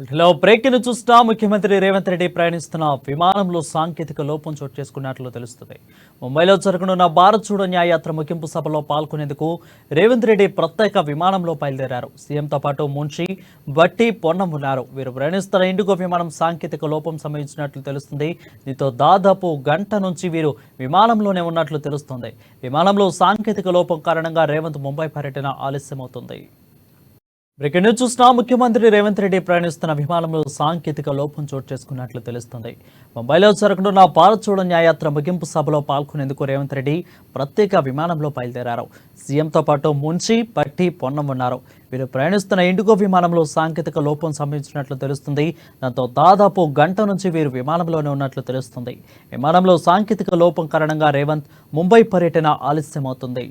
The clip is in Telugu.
హలో బ్రేకింగ్ చూస్తున్నా ముఖ్యమంత్రి రేవంత్ రెడ్డి ప్రయాణిస్తున్న విమానంలో సాంకేతిక లోపం చోటు చేసుకున్నట్లు తెలుస్తుంది. ముంబైలో జరగనున్న భారత్ చూడో న్యాయయాత్ర ముగింపు సభలో పాల్గొనేందుకు రేవంత్ రెడ్డి ప్రత్యేక విమానంలో బయలుదేరారు. సీఎంతో పాటు మున్షి, బట్టి, పొన్నం ఉన్నారు. వీరు ప్రయాణిస్తున్న ఇండిగో విమానం సాంకేతిక లోపం సంభవించినట్లు తెలుస్తుంది. దీంతో దాదాపు గంట నుంచి వీరు విమానంలోనే ఉన్నట్లు తెలుస్తుంది. విమానంలో సాంకేతిక లోపం కారణంగా రేవంత్ ముంబై పర్యటన ఆలస్యమవుతుంది. బ్రేకింగ్ న్యూస్ చూస్తున్నా ముఖ్యమంత్రి రేవంత్ రెడ్డి ప్రయాణిస్తున్న విమానంలో సాంకేతిక లోపం చోటు చేసుకున్నట్లు తెలుస్తుంది. ముంబైలో జరగనున్న భారత్ చూడో న్యాయయాత్ర ముగింపు సభలో పాల్గొనేందుకు రేవంత్ రెడ్డి ప్రత్యేక విమానంలో బయలుదేరారు. సీఎంతో పాటు మున్షి, పట్టి, పొన్నం ఉన్నారు. వీరు ప్రయాణిస్తున్న ఇండిగో విమానంలో సాంకేతిక లోపం సంభవించినట్లు తెలుస్తుంది. దాంతో దాదాపు గంట నుంచి వీరు విమానంలోనే ఉన్నట్లు తెలుస్తుంది. విమానంలో సాంకేతిక లోపం కారణంగా రేవంత్ ముంబై పర్యటన ఆలస్యమవుతుంది.